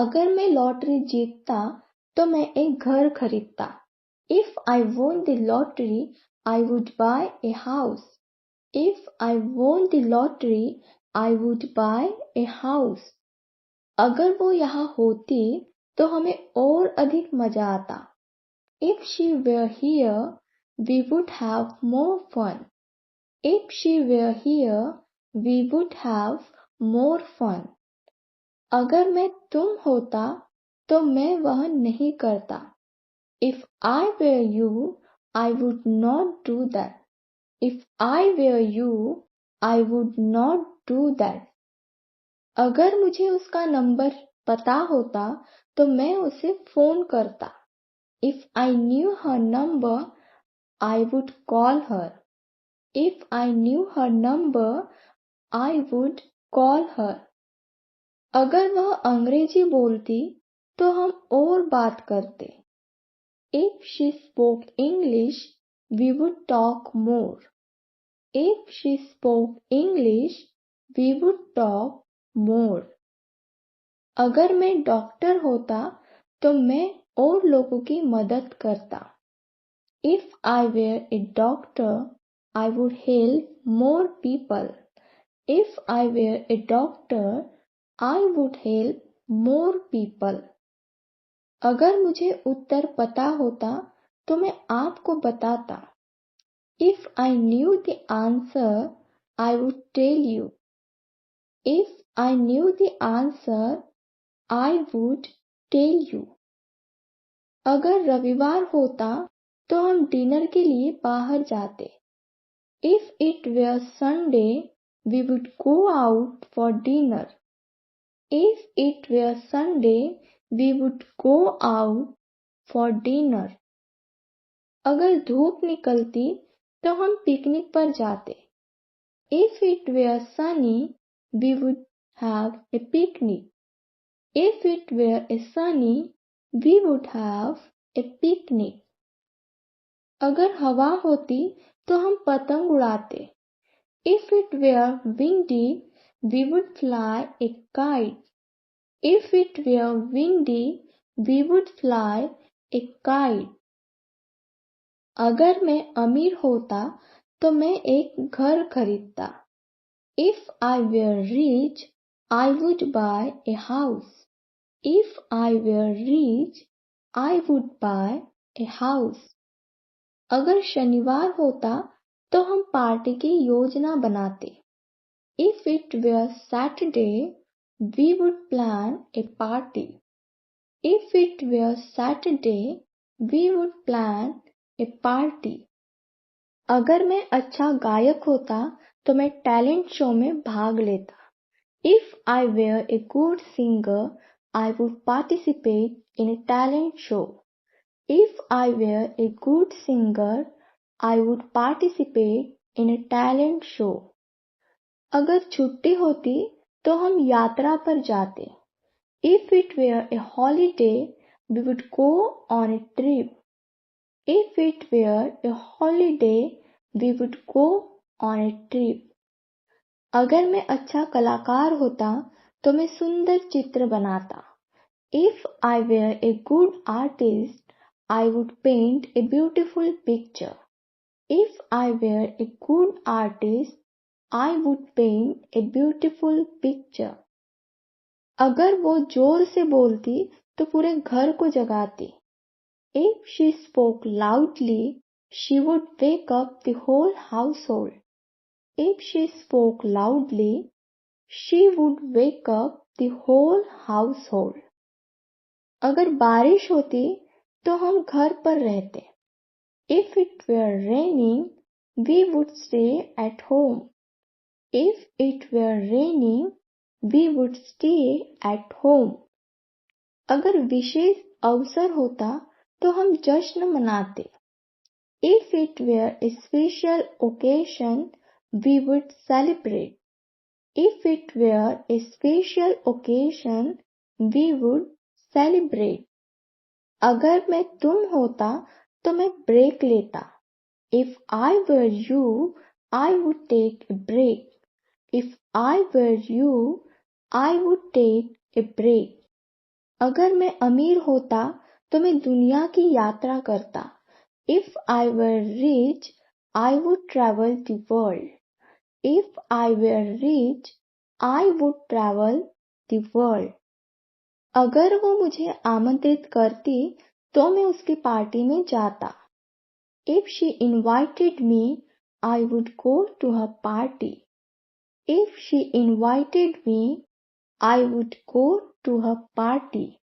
अगर मैं लॉटरी जीतता तो मैं एक घर खरीदता। If I won the lottery, I would buy a house. If I won the lottery, I would buy a house. अगर वो यहाँ होती तो हमें और अधिक मजा आता। If she were here, we would have more fun. If she were here, we would have more fun. अगर मैं तुम होता तो मैं वह नहीं करता। If I were you, I would not do that. If I were you, I would not do that. अगर मुझे उसका नंबर पता होता तो मैं उसे फोन करता। If I knew her number, I would call her. If I knew her number, I would call her. अगर वह अंग्रेजी बोलती तो हम और बात करते। If she spoke English, we would talk more. If she spoke English, we would talk more. अगर मैं डॉक्टर होता तो मैं और लोगों की मदद करता। If I were a doctor, I would help more people. If I were a doctor, I would help more people. अगर मुझे उत्तर पता होता तो मैं आपको बताता। If I knew the answer, I would tell you. If I knew the answer, I would tell you. अगर रविवार होता तो हम डिनर के लिए बाहर जाते। If it were Sunday, we would go out for dinner. If it were Sunday, we would go out for dinner. अगर धूप निकलती तो हम पिकनिक पर जाते। If it were sunny, we would have a picnic. If it were a sunny, we would have a picnic. अगर हवा होती तो हम पतंग उड़ाते। If it were windy, we would fly a kite. If it were windy, we would fly a kite. अगर मैं अमीर होता तो मैं एक घर खरीदता। If I were rich, I would buy a house. If I were rich, I would buy a house. अगर शनिवार होता तो हम पार्टी की योजना बनाते। If it were Saturday, we would plan a party. If it were Saturday, we would plan a party. अगर मैं अच्छा गायक होता तो मैं टैलेंट शो में भाग लेता। If I were a good singer, I would participate in a talent show. If I were a good singer, I would participate in a talent show. अगर छुट्टी होती तो हम यात्रा पर जाते। If it were a holiday, we would go on a trip. If it were a holiday, we would go on a trip. अगर मैं अच्छा कलाकार होता तो मैं सुंदर चित्र बनाता। If I were a good artist, I would paint a beautiful picture. If I were a good artist, I would paint a beautiful picture. अगर वो जोर से बोलती तो पूरे घर को जगाती। If she spoke loudly, she would wake up the whole household. If she spoke loudly, she would wake up the whole household. अगर बारिश होती तो हम घर पर रहते। If it were raining, we would stay at home. If it were raining, we would stay at home. अगर विशेष अवसर होता तो हम जश्न मनाते। If it were a special occasion, we would celebrate. If it were a special occasion, we would celebrate. अगर मैं तुम होता तो मैं ब्रेक लेता। If I were you, I would take a break. If I were you, I would take a break. अगर मैं अमीर होता तो मैं दुनिया की यात्रा करता। If I were rich, I would travel the world. If I were rich, I would travel the world. अगर वो मुझे आमंत्रित करती तो मैं उसकी पार्टी में जाता। If she invited me, I would go to her party. If she invited me, I would go to her party.